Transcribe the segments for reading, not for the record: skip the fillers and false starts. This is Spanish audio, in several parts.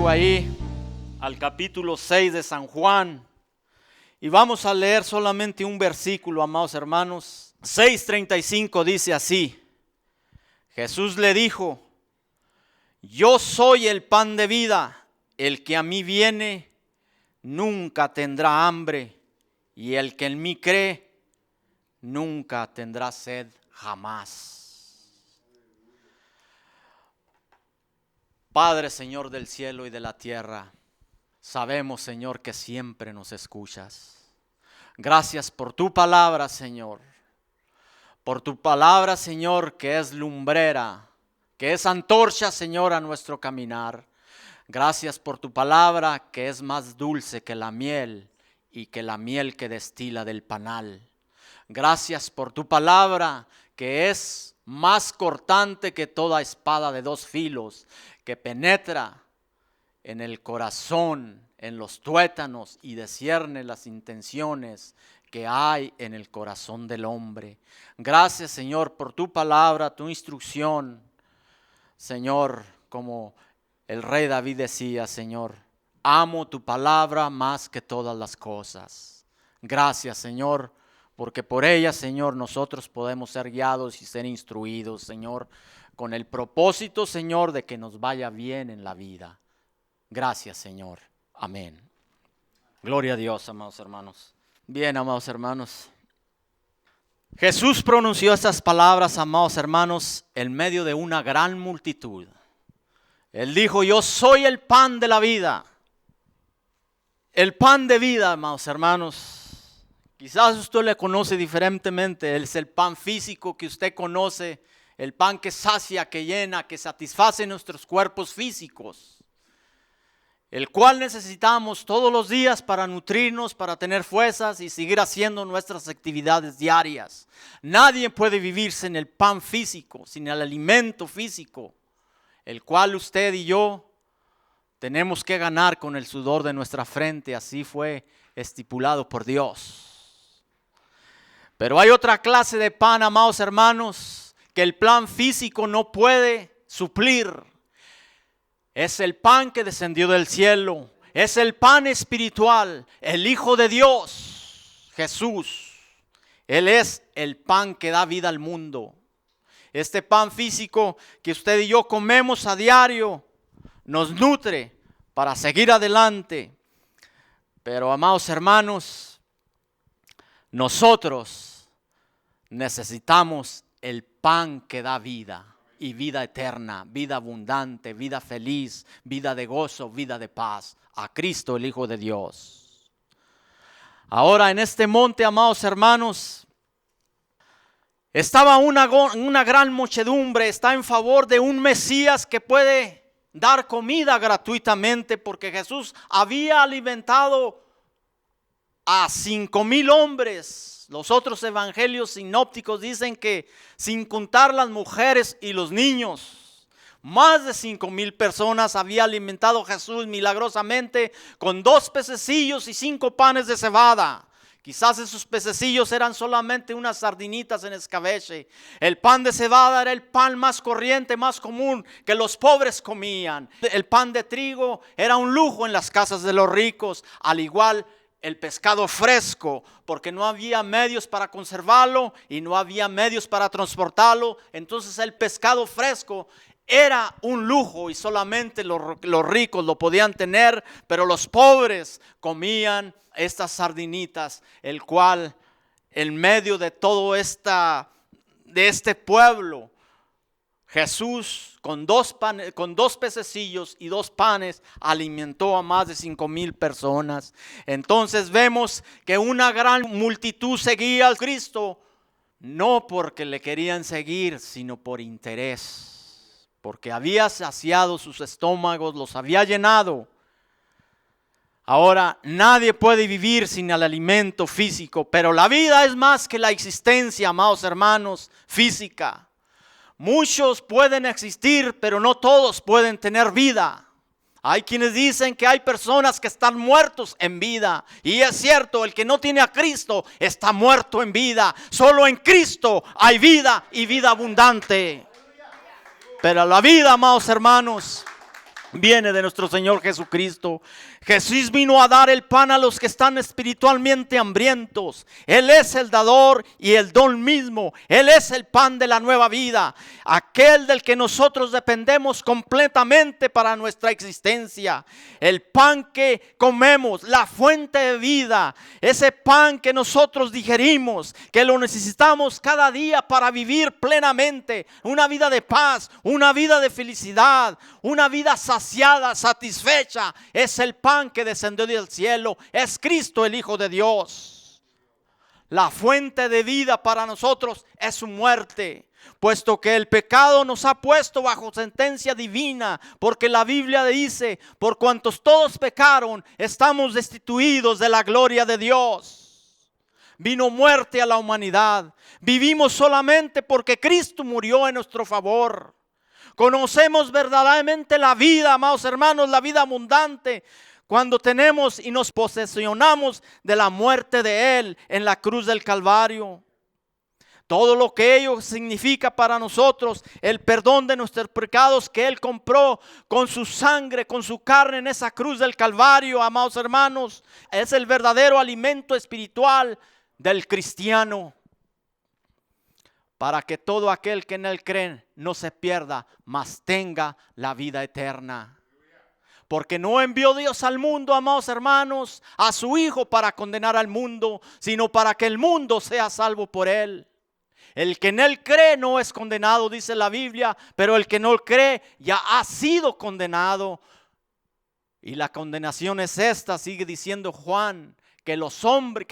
conmigo ahí al capítulo 6 de San Juan y vamos a leer solamente un versículo, amados hermanos. 6:35 dice así: Jesús le dijo: yo soy el pan de vida, el que a mí viene nunca tendrá hambre, y el que en mí cree nunca tendrá sed jamás. Padre, Señor del cielo y de la tierra, sabemos, Señor, que siempre nos escuchas. Gracias por tu palabra, Señor. Por tu palabra, Señor, que es lumbrera, que es antorcha, Señor, a nuestro caminar. Gracias por tu palabra, que es más dulce que la miel y que la miel que destila del panal. Gracias por tu palabra, que es más cortante que toda espada de dos filos, que penetra en el corazón, en los tuétanos y discierne las intenciones que hay en el corazón del hombre. Gracias, Señor, por tu palabra, tu instrucción. Señor, como el rey David decía, Señor, amo tu palabra más que todas las cosas. Gracias, Señor, porque por ella, Señor, nosotros podemos ser guiados y ser instruidos, Señor, con el propósito, Señor, de que nos vaya bien en la vida. Gracias, Señor. Amén. Gloria a Dios, amados hermanos. Bien, amados hermanos. Jesús pronunció estas palabras, amados hermanos, en medio de una gran multitud. Él dijo: yo soy el pan de la vida. El pan de vida, amados hermanos. Quizás usted le conoce diferentemente. Es el pan físico que usted conoce. El pan que sacia, que llena, que satisface nuestros cuerpos físicos. El cual necesitamos todos los días para nutrirnos, para tener fuerzas y seguir haciendo nuestras actividades diarias. Nadie puede vivir sin el pan físico, sin el alimento físico, el cual usted y yo tenemos que ganar con el sudor de nuestra frente. Así fue estipulado por Dios. Pero hay otra clase de pan, amados hermanos, que el pan físico no puede suplir. Es el pan que descendió del cielo. Es el pan espiritual, el Hijo de Dios, Jesús. Él es el pan que da vida al mundo. Este pan físico que usted y yo comemos a diario nos nutre para seguir adelante. Pero, amados hermanos, nosotros necesitamos el pan que da vida. Y vida eterna, vida abundante, vida feliz, vida de gozo, vida de paz. A Cristo, el Hijo de Dios. Ahora en este monte, amados hermanos, estaba una gran muchedumbre. Está en favor de un Mesías que puede dar comida gratuitamente, porque Jesús había alimentado a 5,000 hombres. Los otros evangelios sinópticos dicen que, sin contar las mujeres y los niños, más de 5,000 personas había alimentado Jesús milagrosamente con 2 pececillos y 5 panes de cebada. Quizás esos pececillos eran solamente unas sardinitas en escabeche. El pan de cebada era el pan más corriente, más común que los pobres comían. El pan de trigo era un lujo en las casas de los ricos, al igual el pescado fresco, porque no había medios para conservarlo y no había medios para transportarlo. Entonces el pescado fresco era un lujo y solamente los ricos lo podían tener, pero los pobres comían estas sardinitas, el cual en medio de todo de este pueblo, Jesús con 2 pececillos y 2 panes alimentó a más de 5,000 personas. Entonces vemos que una gran multitud seguía a Cristo, no porque le querían seguir, sino por interés, porque había saciado sus estómagos, los había llenado. Ahora, nadie puede vivir sin el alimento físico, pero la vida es más que la existencia, amados hermanos, física. Muchos pueden existir, pero no todos pueden tener vida. Hay quienes dicen que hay personas que están muertos en vida. Y es cierto, el que no tiene a Cristo está muerto en vida. Solo en Cristo hay vida y vida abundante. Pero la vida, amados hermanos, viene de nuestro Señor Jesucristo. Jesús vino a dar el pan a los que están espiritualmente hambrientos. Él es el dador y el don mismo. Él es el pan de la nueva vida, aquel del que nosotros dependemos completamente para nuestra existencia. El pan que comemos, la fuente de vida, ese pan que nosotros digerimos, que lo necesitamos cada día para vivir plenamente una vida de paz, una vida de felicidad, una vida saciada, satisfecha. Es el pan que descendió del cielo, es Cristo el Hijo de Dios. La fuente de vida para nosotros es su muerte, puesto que el pecado nos ha puesto bajo sentencia divina, porque la Biblia dice: por cuantos todos pecaron, estamos destituidos de la gloria de Dios. Vino muerte a la humanidad. Vivimos solamente porque Cristo murió en nuestro favor. Conocemos verdaderamente la vida, amados hermanos, la vida abundante, cuando tenemos y nos posesionamos de la muerte de Él en la cruz del Calvario. Todo lo que ello significa para nosotros, el perdón de nuestros pecados que Él compró con su sangre, con su carne en esa cruz del Calvario, amados hermanos, es el verdadero alimento espiritual del cristiano, para que todo aquel que en Él cree no se pierda, mas tenga la vida eterna. Porque no envió Dios al mundo, amados hermanos, a su Hijo para condenar al mundo, sino para que el mundo sea salvo por Él. El que en Él cree no es condenado, dice la Biblia, pero el que no cree ya ha sido condenado. Y la condenación es esta, sigue diciendo Juan, que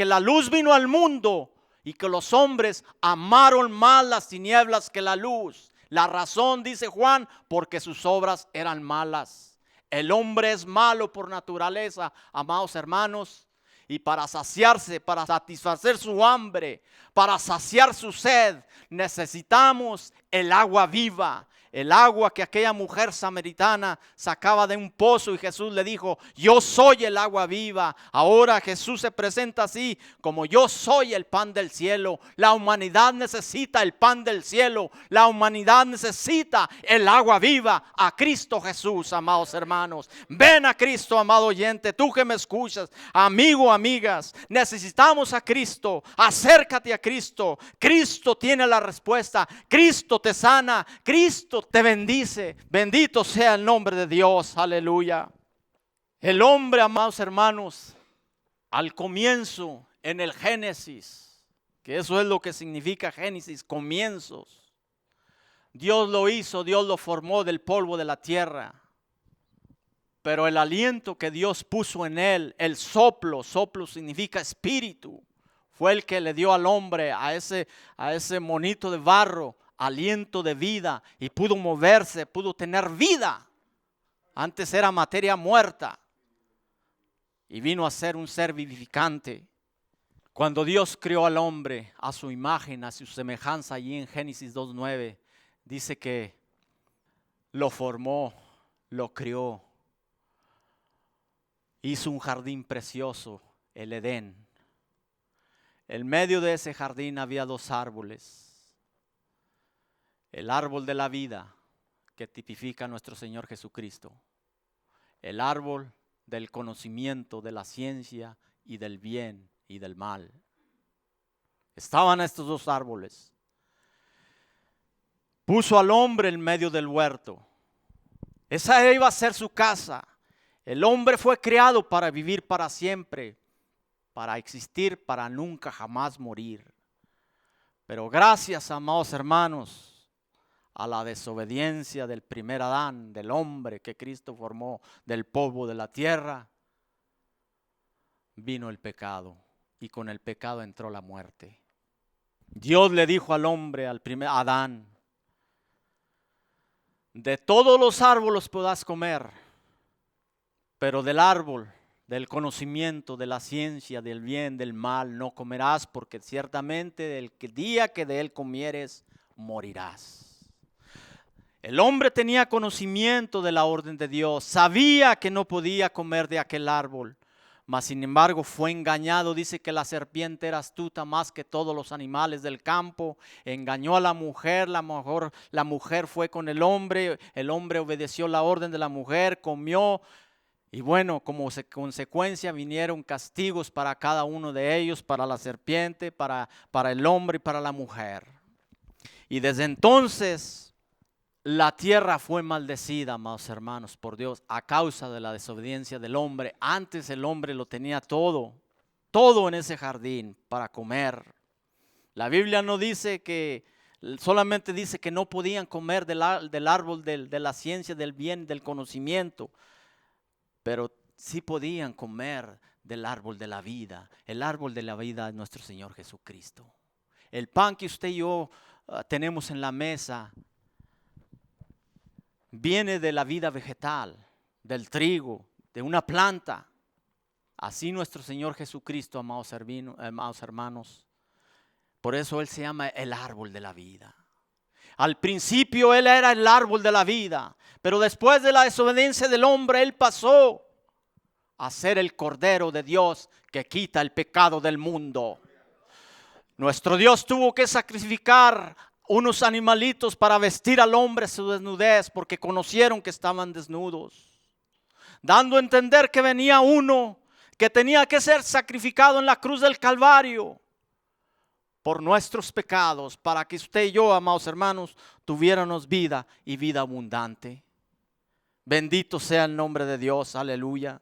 la luz vino al mundo, y que los hombres amaron más las tinieblas que la luz. La razón, dice Juan, porque sus obras eran malas. El hombre es malo por naturaleza, amados hermanos. Y para saciarse, para satisfacer su hambre, para saciar su sed, necesitamos el agua viva. El agua que aquella mujer samaritana sacaba de un pozo, y Jesús le dijo: yo soy el agua viva. Ahora Jesús se presenta así, como yo soy el pan del cielo. La humanidad necesita el pan del cielo. La humanidad necesita el agua viva, a Cristo Jesús, amados hermanos. Ven a Cristo, amado oyente, tú que me escuchas, amigo, amigas. Necesitamos a Cristo. Acércate a Cristo. Cristo tiene la respuesta. Cristo te sana. Cristo te bendice. Bendito sea el nombre de Dios. Aleluya. El hombre, amados hermanos, al comienzo, en el Génesis, que eso es lo que significa Génesis, comienzos. Dios lo hizo, Dios lo formó del polvo de la tierra. Pero el aliento que Dios puso en él, el soplo significa espíritu, fue el que le dio al hombre, a ese monito de barro, aliento de vida, y pudo moverse, pudo tener vida. Antes era materia muerta y vino a ser un ser vivificante. Cuando Dios creó al hombre a su imagen, a su semejanza, allí en Génesis 2:9, dice que lo formó, lo crió, hizo un jardín precioso, el Edén. En medio de ese jardín había dos árboles. El árbol de la vida, que tipifica a nuestro Señor Jesucristo. El árbol del conocimiento, de la ciencia y del bien y del mal. Estaban estos dos árboles. Puso al hombre en medio del huerto. Esa iba a ser su casa. El hombre fue creado para vivir para siempre, para existir, para nunca jamás morir. Pero gracias, amados hermanos, a la desobediencia del primer Adán, del hombre que Cristo formó del polvo de la tierra, vino el pecado, y con el pecado entró la muerte. Dios le dijo al hombre, al primer Adán: de todos los árboles podrás comer, pero del árbol del conocimiento, de la ciencia, del bien, del mal, no comerás, porque ciertamente el día que de él comieres, morirás. El hombre tenía conocimiento de la orden de Dios, sabía que no podía comer de aquel árbol, mas sin embargo fue engañado. Dice que la serpiente era astuta más que todos los animales del campo. Engañó a la mujer fue con el hombre obedeció la orden de la mujer, comió. Y bueno, como consecuencia vinieron castigos para cada uno de ellos, para la serpiente, para el hombre y para la mujer. Y desde entonces la tierra fue maldecida, amados hermanos, por Dios a causa de la desobediencia del hombre. Antes el hombre lo tenía todo en ese jardín para comer. La Biblia no dice que, solamente dice que no podían comer del árbol de la ciencia, del bien, del conocimiento, pero sí podían comer del árbol de la vida. El árbol de la vida es nuestro Señor Jesucristo. El pan que usted y yo tenemos en la mesa viene de la vida vegetal, del trigo, de una planta. Así nuestro Señor Jesucristo, amados hermanos. Por eso Él se llama el árbol de la vida. Al principio Él era el árbol de la vida, pero después de la desobediencia del hombre, Él pasó a ser el Cordero de Dios que quita el pecado del mundo. Nuestro Dios tuvo que sacrificar unos animalitos para vestir al hombre su desnudez, porque conocieron que estaban desnudos, dando a entender que venía uno que tenía que ser sacrificado en la cruz del Calvario por nuestros pecados, para que usted y yo, amados hermanos, tuviéramos vida y vida abundante. Bendito sea el nombre de Dios, aleluya.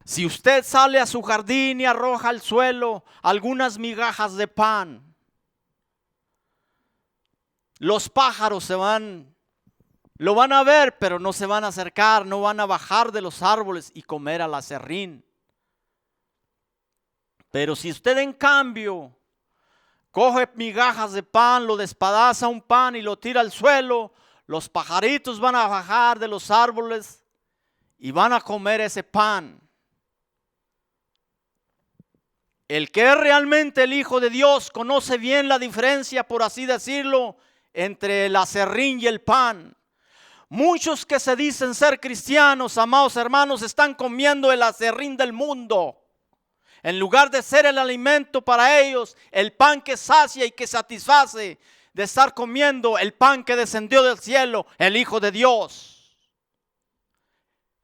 Si usted sale a su jardín y arroja al suelo algunas migajas de pan, los pájaros lo van a ver, pero no se van a acercar, no van a bajar de los árboles y comer al aserrín. Pero si usted en cambio coge migajas de pan, lo despadaza un pan y lo tira al suelo, los pajaritos van a bajar de los árboles y van a comer ese pan. El que es realmente el Hijo de Dios conoce bien la diferencia, por así decirlo, entre el aserrín y el pan. Muchos que se dicen ser cristianos, amados hermanos, están comiendo el aserrín del mundo, en lugar de ser el alimento para ellos, el pan que sacia y que satisface, de estar comiendo el pan que descendió del cielo, el Hijo de Dios.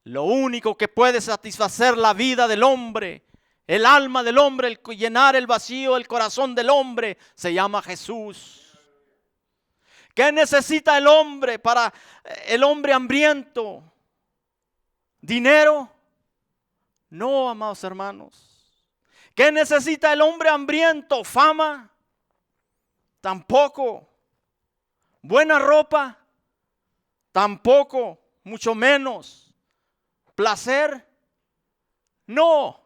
Lo único que puede satisfacer la vida del hombre, el alma del hombre, el llenar el vacío, el corazón del hombre, se llama Jesús. ¿Qué necesita el hombre el hombre hambriento? ¿Dinero? No, amados hermanos. ¿Qué necesita el hombre hambriento? ¿Fama? Tampoco. ¿Buena ropa? Tampoco, mucho menos. ¿Placer? No.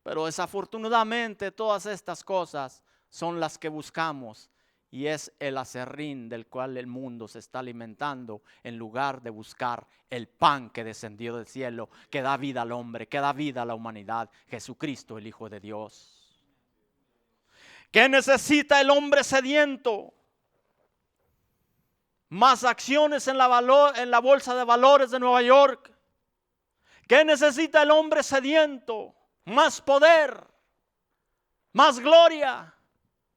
Pero desafortunadamente todas estas cosas son las que buscamos. Y es el aserrín del cual el mundo se está alimentando, en lugar de buscar el pan que descendió del cielo, que da vida al hombre, que da vida a la humanidad, Jesucristo, el Hijo de Dios. ¿Qué necesita el hombre sediento? Más acciones en la bolsa de valores de Nueva York. ¿Qué necesita el hombre sediento? Más poder, más gloria.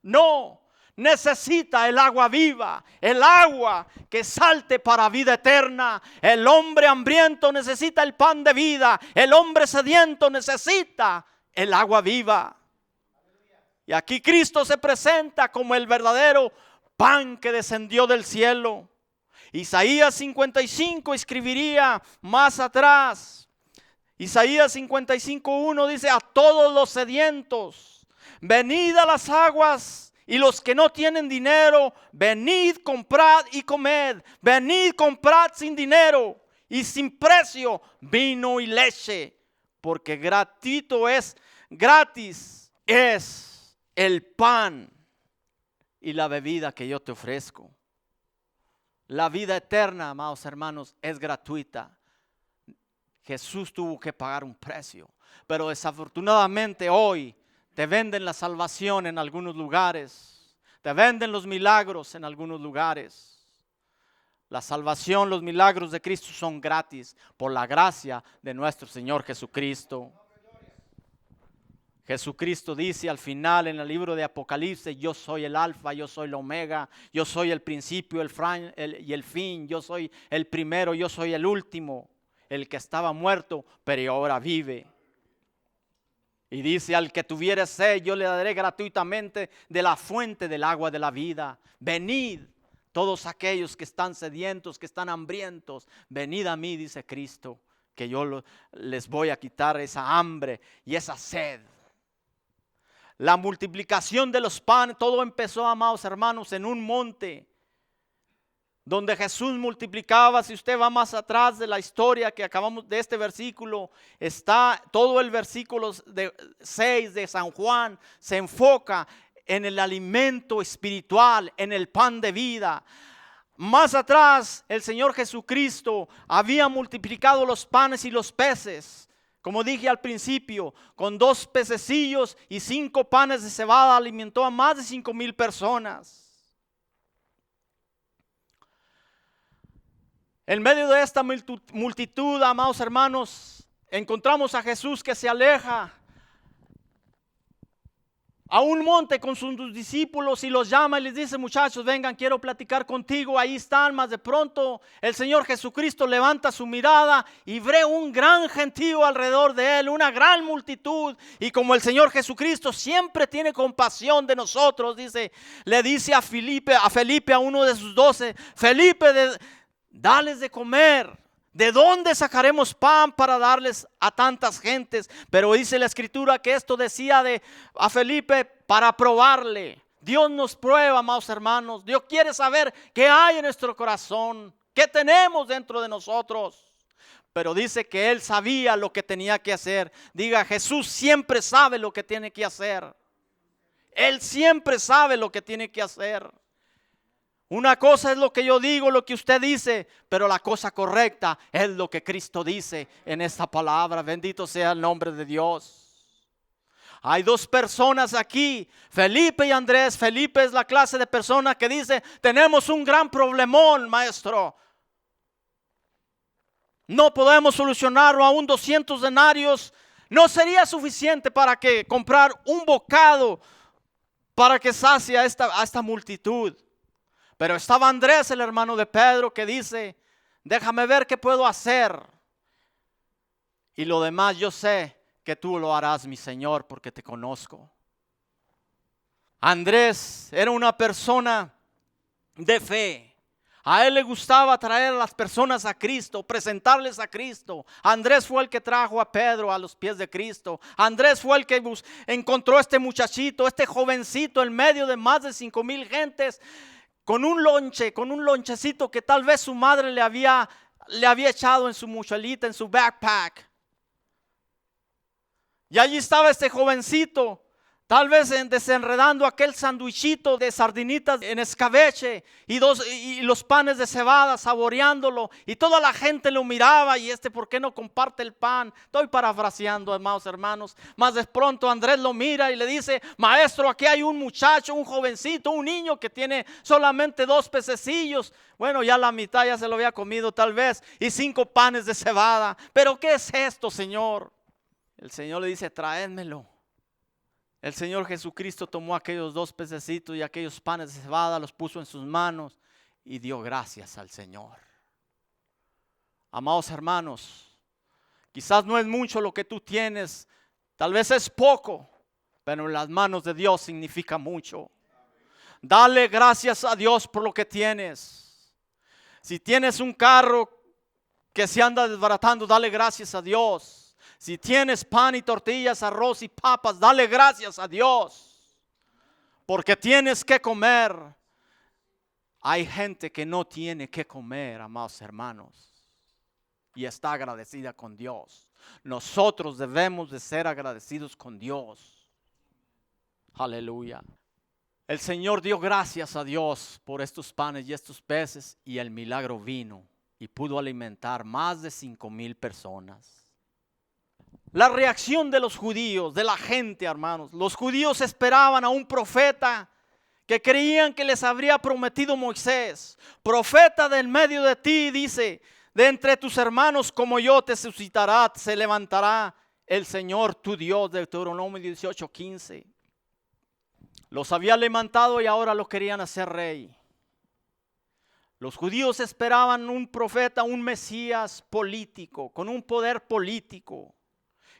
No. Necesita el agua viva, el agua que salte para vida eterna. El hombre hambriento necesita el pan de vida. El hombre sediento necesita el agua viva. Y aquí Cristo se presenta como el verdadero pan que descendió del cielo. Isaías 55 escribiría más atrás. Isaías 55:1 dice: a todos los sedientos, venid a las aguas. Y los que no tienen dinero, venid, comprad y comed. Venid, comprad sin dinero y sin precio vino y leche, porque gratis es el pan y la bebida que yo te ofrezco. La vida eterna, amados hermanos, es gratuita. Jesús tuvo que pagar un precio, pero desafortunadamente hoy te venden la salvación en algunos lugares. Te venden los milagros en algunos lugares. La salvación, los milagros de Cristo son gratis por la gracia de nuestro Señor Jesucristo. Jesucristo dice al final en el libro de Apocalipsis: yo soy el alfa, yo soy el omega, yo soy el principio y el fin, yo soy el primero, yo soy el último, el que estaba muerto pero ahora vive. Y dice: al que tuviere sed, yo le daré gratuitamente de la fuente del agua de la vida. Venid todos aquellos que están sedientos, que están hambrientos, venid a mí, dice Cristo, que yo les voy a quitar esa hambre y esa sed. La multiplicación de los panes, todo empezó, amados hermanos, en un monte donde Jesús multiplicaba. Si usted va más atrás de la historia que acabamos de este versículo, está todo el versículo 6 de San Juan, se enfoca en el alimento espiritual, en el pan de vida. Más atrás, el Señor Jesucristo había multiplicado los panes y los peces. Como dije al principio, con 2 pececillos y 5 panes de cebada alimentó a más de 5,000 personas. En medio de esta multitud, amados hermanos, encontramos a Jesús que se aleja a un monte con sus discípulos y los llama y les dice: muchachos, vengan, quiero platicar contigo. Ahí están. Mas de pronto el Señor Jesucristo levanta su mirada y ve un gran gentío alrededor de él, una gran multitud. Y como el Señor Jesucristo siempre tiene compasión de nosotros, le dice a Felipe, a uno de sus 12: Felipe, dales de comer. ¿De dónde sacaremos pan para darles a tantas gentes? Pero dice la Escritura que esto decía a Felipe para probarle. Dios nos prueba, amados hermanos. Dios quiere saber qué hay en nuestro corazón, qué tenemos dentro de nosotros. Pero dice que él sabía lo que tenía que hacer. Diga: Jesús siempre sabe lo que tiene que hacer. Él siempre sabe lo que tiene que hacer. Una cosa es lo que yo digo, lo que usted dice, pero la cosa correcta es lo que Cristo dice en esta palabra. Bendito sea el nombre de Dios. Hay 2 personas aquí, Felipe y Andrés. Felipe es la clase de persona que dice: tenemos un gran problemón, maestro. No podemos solucionarlo. Aún 200 denarios no sería suficiente para comprar un bocado para que sacie a esta multitud. Pero estaba Andrés, el hermano de Pedro, que dice: déjame ver qué puedo hacer. Y lo demás yo sé que tú lo harás, mi Señor, porque te conozco. Andrés era una persona de fe. A él le gustaba traer a las personas a Cristo, presentarles a Cristo. Andrés fue el que trajo a Pedro a los pies de Cristo. Andrés fue el que encontró a este muchachito, este jovencito, en medio de más de 5,000 gentes, con un lonchecito que tal vez su madre le había echado en su mochilita, en su backpack. Y allí estaba este jovencito, tal vez desenredando aquel sandwichito de sardinitas en escabeche y los panes de cebada, saboreándolo. Y toda la gente lo miraba: y ¿por qué no comparte el pan? Estoy parafraseando, amados hermanos. Más de pronto Andrés lo mira y le dice: maestro, aquí hay un muchacho, un jovencito, un niño que tiene solamente 2 pececillos. Bueno, ya la mitad ya se lo había comido tal vez, y 5 panes de cebada. ¿Pero qué es esto, Señor? El Señor le dice: tráemelo. El Señor Jesucristo tomó aquellos 2 pececitos y aquellos panes de cebada, los puso en sus manos y dio gracias al Señor. Amados hermanos, quizás no es mucho lo que tú tienes, tal vez es poco, pero en las manos de Dios significa mucho. Dale gracias a Dios por lo que tienes. Si tienes un carro que se anda desbaratando, dale gracias a Dios. Si tienes pan y tortillas, arroz y papas, dale gracias a Dios, porque tienes que comer. Hay gente que no tiene que comer, amados hermanos, y está agradecida con Dios. Nosotros debemos de ser agradecidos con Dios. Aleluya. El Señor dio gracias a Dios por estos panes y estos peces, y el milagro vino y pudo alimentar más de 5,000 personas. La reacción de los judíos, de la gente, hermanos. Los judíos esperaban a un profeta que creían que les habría prometido Moisés. Profeta de en medio de ti, dice, de entre tus hermanos como yo te suscitará, se levantará el Señor tu Dios, Deuteronomio 18:15. Los había levantado y ahora lo querían hacer rey. Los judíos esperaban un profeta, un Mesías político, con un poder político,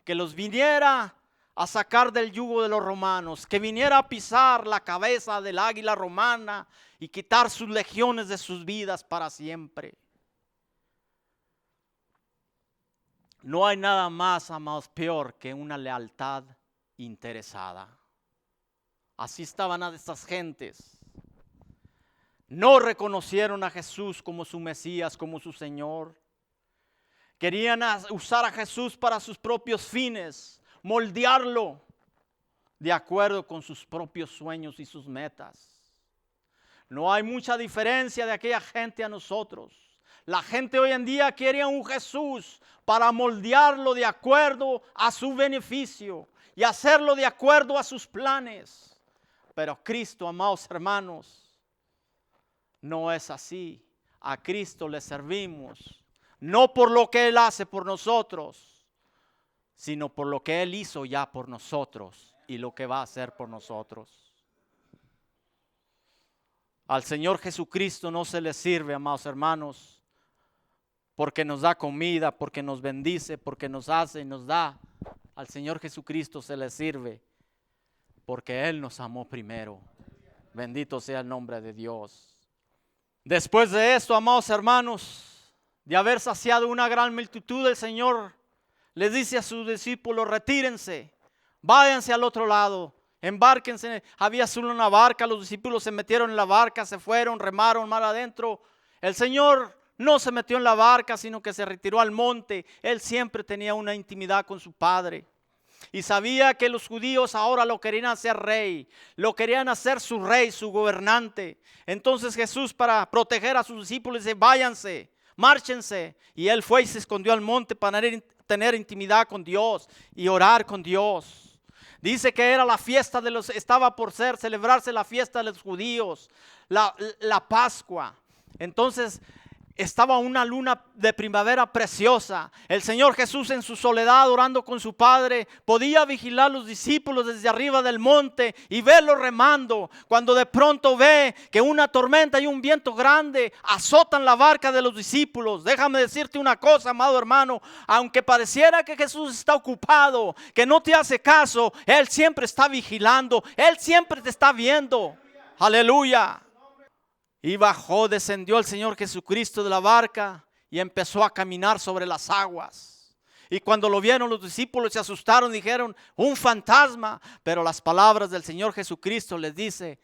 que los viniera a sacar del yugo de los romanos, que viniera a pisar la cabeza del águila romana y quitar sus legiones de sus vidas para siempre. No hay nada más, amados, peor que una lealtad interesada. Así estaban estas gentes. No reconocieron a Jesús como su Mesías, como su Señor. Querían usar a Jesús para sus propios fines, moldearlo de acuerdo con sus propios sueños y sus metas. No hay mucha diferencia de aquella gente a nosotros. La gente hoy en día quiere un Jesús para moldearlo de acuerdo a su beneficio y hacerlo de acuerdo a sus planes. Pero Cristo, amados hermanos, no es así. A Cristo le servimos, no por lo que Él hace por nosotros, sino por lo que Él hizo ya por nosotros y lo que va a hacer por nosotros. Al Señor Jesucristo no se le sirve, amados hermanos, porque nos da comida, porque nos bendice, porque nos hace y nos da. Al Señor Jesucristo se le sirve porque Él nos amó primero. Bendito sea el nombre de Dios. Después de esto, amados hermanos, de haber saciado una gran multitud, el Señor les dice a sus discípulos: retírense, váyanse al otro lado, embárquense. Había solo una barca, los discípulos se metieron en la barca, se fueron, remaron mar adentro. El Señor no se metió en la barca, sino que se retiró al monte. Él siempre tenía una intimidad con su Padre. Y sabía que los judíos ahora lo querían hacer rey, lo querían hacer su rey, su gobernante. Entonces Jesús, para proteger a sus discípulos, dice: váyanse, márchense. Y Él fue y se escondió al monte para tener intimidad con Dios y orar con Dios. Dice que era la fiesta estaba por celebrarse la fiesta de los judíos, la Pascua. Entonces estaba una luna de primavera preciosa. El Señor Jesús, en su soledad orando con su Padre, podía vigilar a los discípulos desde arriba del monte y verlos remando. Cuando de pronto ve que una tormenta y un viento grande azotan la barca de los discípulos. Déjame decirte una cosa, amado hermano: aunque pareciera que Jesús está ocupado, que no te hace caso, Él siempre está vigilando, Él siempre te está viendo. Aleluya. Y bajó, descendió el Señor Jesucristo de la barca y empezó a caminar sobre las aguas. Y cuando lo vieron los discípulos se asustaron, dijeron: un fantasma. Pero las palabras del Señor Jesucristo les dice: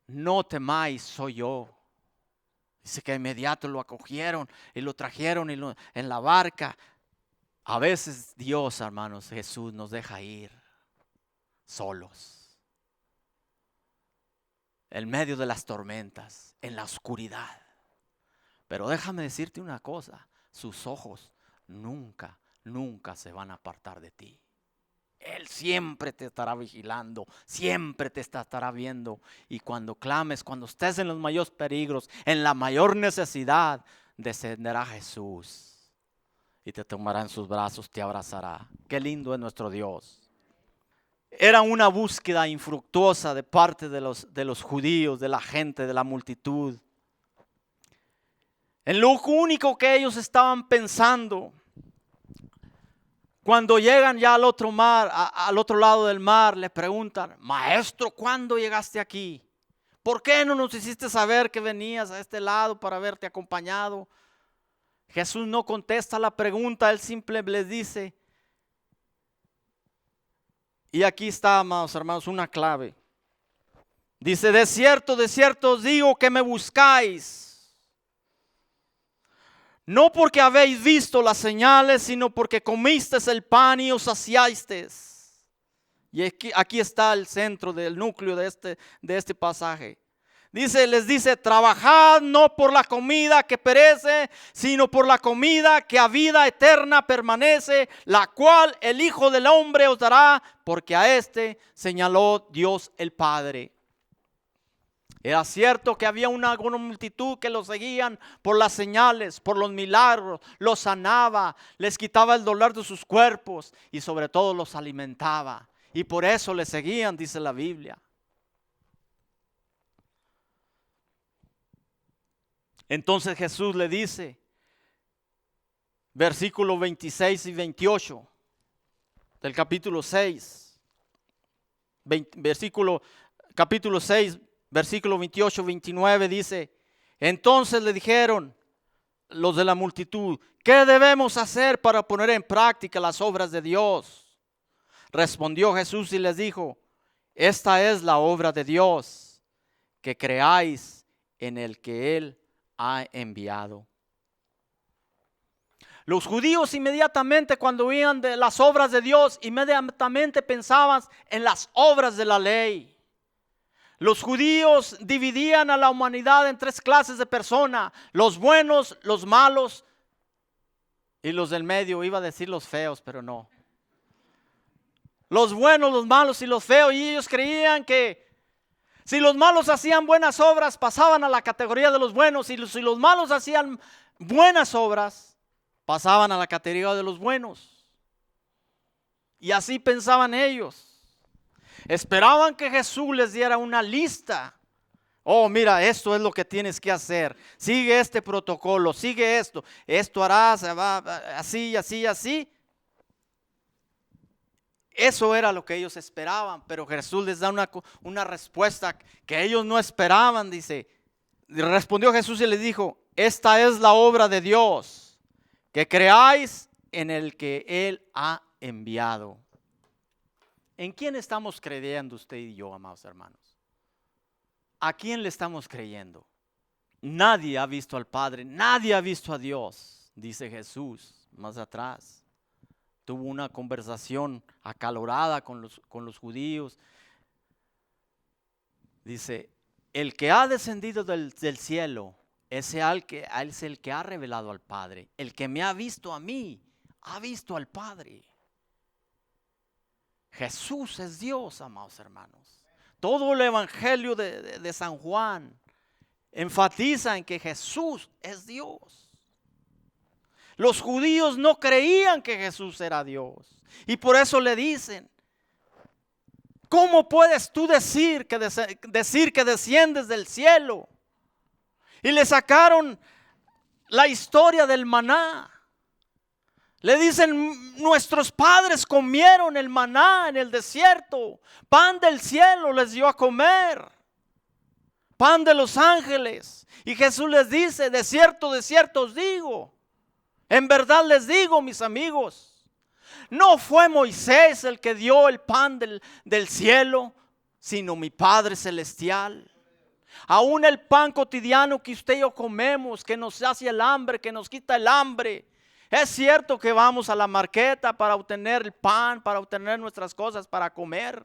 no temáis, soy yo. Dice que de inmediato lo acogieron y lo trajeron en la barca. A veces Dios, hermanos, Jesús nos deja ir solos. En medio de las tormentas, en la oscuridad. Pero déjame decirte una cosa: sus ojos nunca se van a apartar de ti. Él siempre te estará vigilando, siempre te estará viendo. Y cuando clames, cuando estés en los mayores peligros, en la mayor necesidad, descenderá Jesús y te tomará en sus brazos, te abrazará. Qué lindo es nuestro Dios. Era una búsqueda infructuosa de parte de los judíos, de la gente, de la multitud. En lo único que ellos estaban pensando, cuando llegan ya al otro mar, al otro lado del mar, le preguntan: maestro, ¿cuándo llegaste aquí? ¿Por qué no nos hiciste saber que venías a este lado para haberte acompañado? Jesús no contesta la pregunta, Él simplemente les dice. Y aquí está, amados hermanos, una clave. Dice: de cierto os digo que me buscáis, no porque habéis visto las señales, sino porque comisteis el pan y os saciasteis. Y aquí está el centro del núcleo de este pasaje. Les dice: trabajad no por la comida que perece, sino por la comida que a vida eterna permanece, la cual el Hijo del Hombre os dará, porque a este señaló Dios el Padre. Era cierto que había una multitud que los seguían por las señales, por los milagros, los sanaba, les quitaba el dolor de sus cuerpos y sobre todo los alimentaba. Y por eso le seguían, dice la Biblia. Entonces Jesús le dice, versículos 26 y 28 del capítulo 6, capítulo 6, versículo 28, 29 dice, entonces le dijeron los de la multitud, ¿qué debemos hacer para poner en práctica las obras de Dios? Respondió Jesús y les dijo, esta es la obra de Dios, que creáis en el que Él ha enviado. Los judíos inmediatamente cuando oían de las obras de Dios, inmediatamente pensaban en las obras de la ley. Los judíos dividían a la humanidad en tres clases de personas: los buenos, los malos y los del medio. Iba a decir los feos, pero no. Los buenos, los malos y los feos. Y ellos creían que si los malos hacían buenas obras, pasaban a la categoría de los buenos. Y si los malos hacían buenas obras, pasaban a la categoría de los buenos. Y así pensaban ellos. Esperaban que Jesús les diera una lista. Oh, mira, esto es lo que tienes que hacer. Sigue este protocolo, sigue esto. Esto harás, va así, así, así. Eso era lo que ellos esperaban, pero Jesús les da una respuesta que ellos no esperaban. Dice, respondió Jesús y les dijo, esta es la obra de Dios, que creáis en el que Él ha enviado. ¿En quién estamos creyendo usted y yo, amados hermanos? ¿A quién le estamos creyendo? Nadie ha visto al Padre, nadie ha visto a Dios, dice Jesús más atrás. Tuvo una conversación acalorada con los judíos. Dice, el que ha descendido del cielo es el que ha revelado al Padre. El que me ha visto a mí, ha visto al Padre. Jesús es Dios, amados hermanos. Todo el evangelio de San Juan enfatiza en que Jesús es Dios. Los judíos no creían que Jesús era Dios. Y por eso le dicen, ¿cómo puedes tú decir que desciendes del cielo? Y le sacaron la historia del maná. Le dicen, nuestros padres comieron el maná en el desierto. Pan del cielo les dio a comer. Pan de los ángeles. Y Jesús les dice, de cierto os digo. En verdad les digo, mis amigos, no fue Moisés el que dio el pan del cielo, sino mi Padre Celestial. Aún el pan cotidiano que usted y yo comemos, que nos hace el hambre, que nos quita el hambre. Es cierto que vamos a la marqueta para obtener el pan, para obtener nuestras cosas para comer.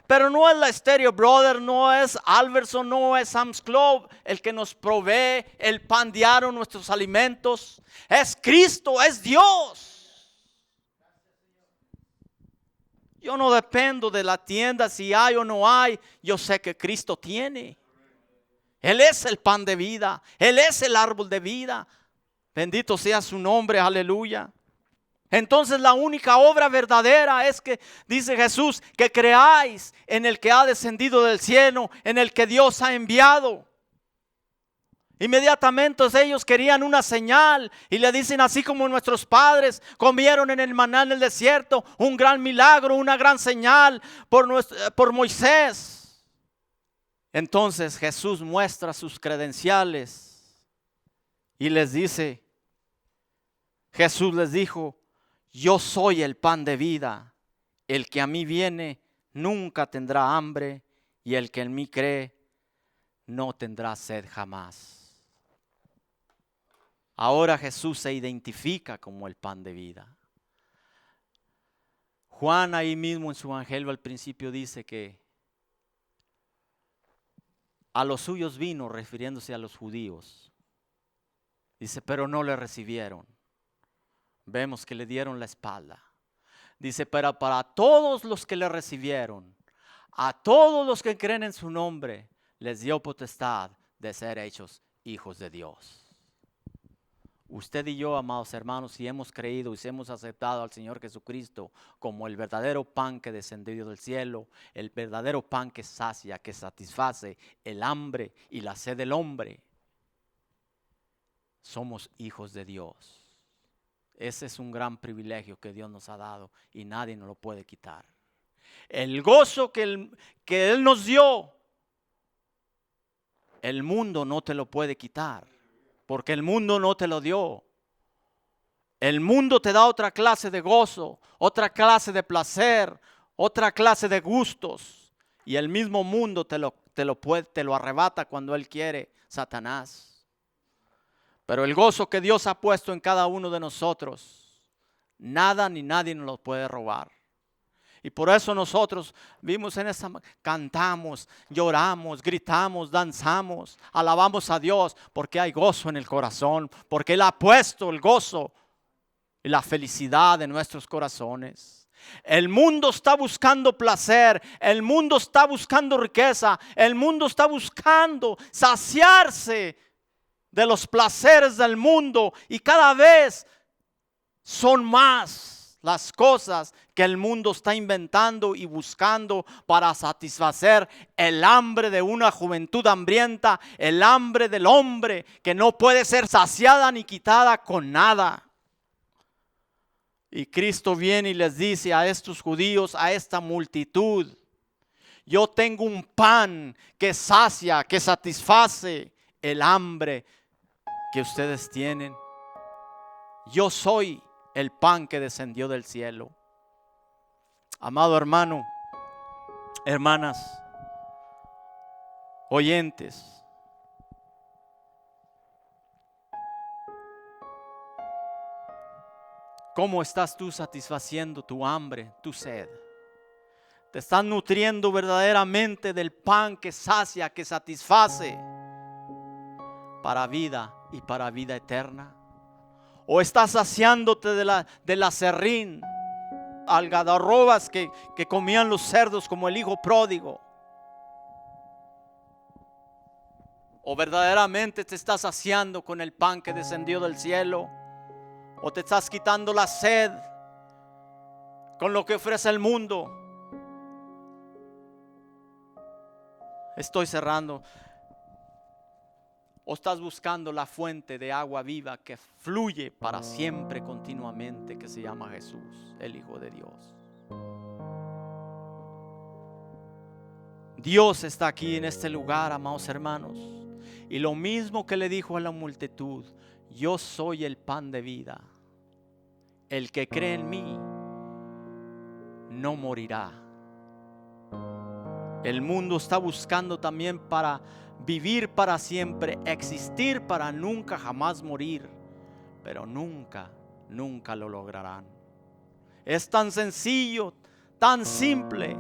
Pero no es la Stereo Brother, no es Albertson, no es Sam's Club el que nos provee el pan diario, nuestros alimentos. Es Cristo, es Dios. Yo no dependo de la tienda si hay o no hay. Yo sé que Cristo tiene. Él es el pan de vida. Él es el árbol de vida. Bendito sea su nombre, aleluya. Entonces la única obra verdadera es que, dice Jesús, que creáis en el que ha descendido del cielo, en el que Dios ha enviado. Inmediatamente ellos querían una señal y le dicen, así como nuestros padres comieron en el maná en el desierto, un gran milagro, una gran señal por Moisés. Entonces Jesús muestra sus credenciales y les dice, Jesús les dijo, yo soy el pan de vida, el que a mí viene nunca tendrá hambre y el que en mí cree no tendrá sed jamás. Ahora Jesús se identifica como el pan de vida. Juan ahí mismo en su evangelio al principio dice que a los suyos vino, refiriéndose a los judíos. Dice, pero no le recibieron. Vemos que le dieron la espalda. Dice, pero para todos los que le recibieron, a todos los que creen en su nombre, les dio potestad de ser hechos hijos de Dios. Usted y yo, amados hermanos, si hemos creído y si hemos aceptado al Señor Jesucristo como el verdadero pan que descendió del cielo, el verdadero pan que sacia, que satisface el hambre y la sed del hombre, somos hijos de Dios. Ese es un gran privilegio que Dios nos ha dado y nadie nos lo puede quitar. El gozo que Él nos dio, el mundo no te lo puede quitar. Porque el mundo no te lo dio. El mundo te da otra clase de gozo, otra clase de placer, otra clase de gustos. Y el mismo mundo te lo arrebata cuando Él quiere, Satanás. Pero el gozo que Dios ha puesto en cada uno de nosotros, nada ni nadie nos lo puede robar. Y por eso nosotros vimos en esta, cantamos, lloramos, gritamos, danzamos, alabamos a Dios porque hay gozo en el corazón, porque Él ha puesto el gozo y la felicidad en nuestros corazones. El mundo está buscando placer, el mundo está buscando riqueza, el mundo está buscando saciarse de los placeres del mundo y cada vez son más las cosas que el mundo está inventando y buscando para satisfacer el hambre de una juventud hambrienta, el hambre del hombre que no puede ser saciada ni quitada con nada. Y Cristo viene y les dice a estos judíos, a esta multitud: yo tengo un pan que sacia, que satisface el hambre que ustedes tienen. Yo soy el pan que descendió del cielo. Amado hermano, hermanas, oyentes, ¿cómo estás tú satisfaciendo tu hambre, tu sed? ¿Te estás nutriendo verdaderamente del pan que sacia, que satisface para vida y para vida eterna? ¿O estás saciándote de la serrín, algarrobas que comían los cerdos como el hijo pródigo? ¿O verdaderamente te estás saciando con el pan que descendió del cielo? ¿O te estás quitando la sed con lo que ofrece el mundo? Estoy cerrando. ¿O estás buscando la fuente de agua viva que fluye para siempre continuamente, que se llama Jesús, el Hijo de Dios? Dios está aquí en este lugar, amados hermanos. Y lo mismo que le dijo a la multitud: yo soy el pan de vida. El que cree en mí no morirá. El mundo está buscando también para vivir para siempre, existir para nunca jamás morir, pero nunca lo lograrán. Es tan sencillo, tan simple,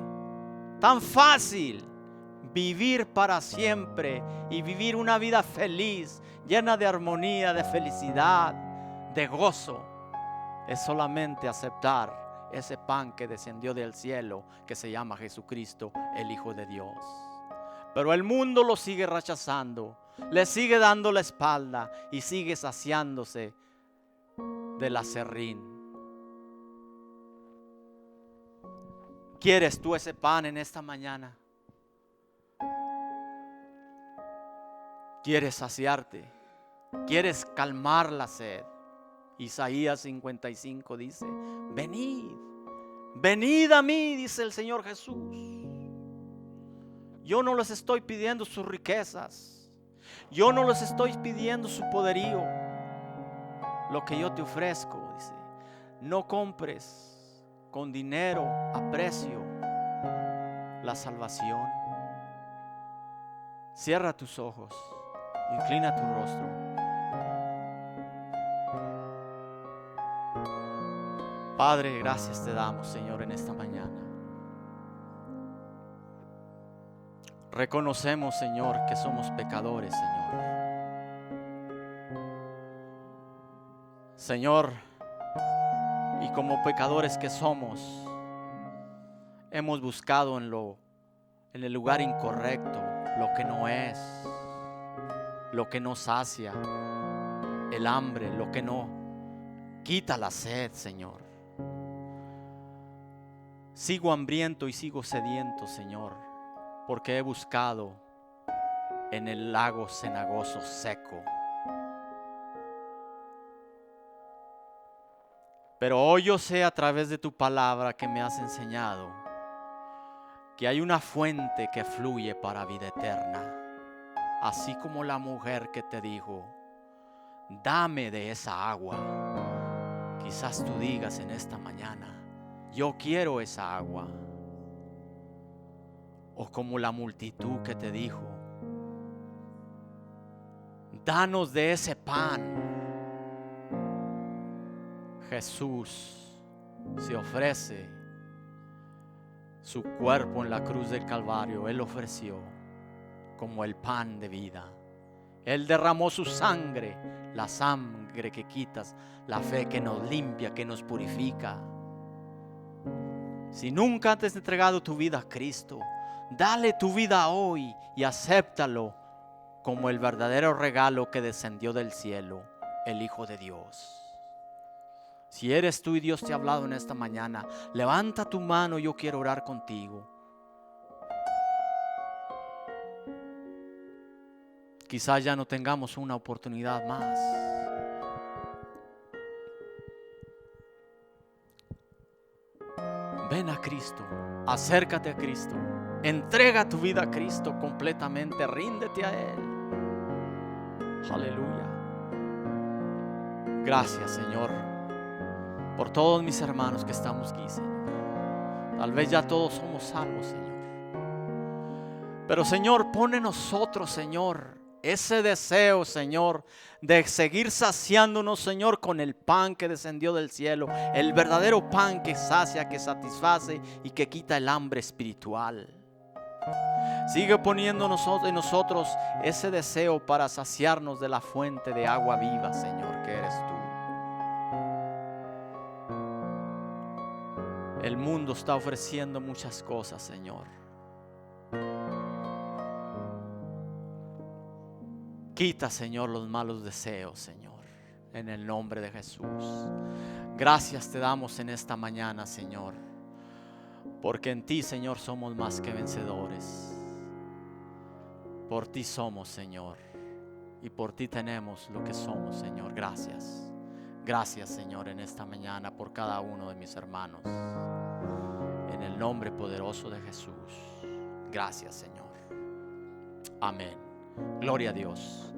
tan fácil vivir para siempre y vivir una vida feliz, llena de armonía, de felicidad, de gozo. Es solamente aceptar ese pan que descendió del cielo, que se llama Jesucristo, el Hijo de Dios. Pero el mundo lo sigue rechazando, le sigue dando la espalda y sigue saciándose del aserrín. ¿Quieres tú ese pan en esta mañana? ¿Quieres saciarte? ¿Quieres calmar la sed? Isaías 55 dice: venid, venid a mí, dice el Señor Jesús. Yo no les estoy pidiendo sus riquezas, yo no les estoy pidiendo su poderío. Lo que yo te ofrezco, dice, no compres con dinero a precio la salvación. Cierra tus ojos, inclina tu rostro. Padre, gracias te damos, Señor, en esta mañana. Reconocemos, Señor, que somos pecadores, Señor. Señor, y como pecadores que somos, hemos buscado en el lugar incorrecto lo que no es, lo que no sacia el hambre, lo que no quita la sed, Señor. Sigo hambriento y sigo sediento, Señor, porque he buscado en el lago cenagoso seco. Pero hoy yo sé a través de tu palabra que me has enseñado que hay una fuente que fluye para vida eterna. Así como la mujer que te dijo, dame de esa agua. Quizás tú digas en esta mañana, yo quiero esa agua. O como la multitud que te dijo, danos de ese pan. Jesús se ofrece su cuerpo en la cruz del Calvario. Él ofreció como el pan de vida. Él derramó su sangre, la sangre que quitas, la fe que nos limpia, que nos purifica. Si nunca has entregado tu vida a Cristo, dale tu vida hoy y acéptalo como el verdadero regalo que descendió del cielo, el Hijo de Dios. Si eres tú y Dios te ha hablado en esta mañana, levanta tu mano, yo quiero orar contigo. Quizás ya no tengamos una oportunidad más. Ven a Cristo, acércate a Cristo, entrega tu vida a Cristo completamente, ríndete a Él. Aleluya. Gracias, Señor, por todos mis hermanos que estamos aquí, Señor. Tal vez ya todos somos salvos, Señor. Pero, Señor, pone en nosotros, Señor, ese deseo, Señor, de seguir saciándonos, Señor, con el pan que descendió del cielo, el verdadero pan que sacia, que satisface y que quita el hambre espiritual. Sigue poniendo en nosotros ese deseo para saciarnos de la fuente de agua viva, Señor, que eres tú. El mundo está ofreciendo muchas cosas, Señor. Quita, Señor, los malos deseos, Señor, en el nombre de Jesús. Gracias te damos en esta mañana, Señor, porque en ti, Señor, somos más que vencedores. Por ti somos, Señor, y por ti tenemos lo que somos, Señor. Gracias. Gracias, Señor, en esta mañana por cada uno de mis hermanos. En el nombre poderoso de Jesús. Gracias, Señor. Amén. Gloria a Dios.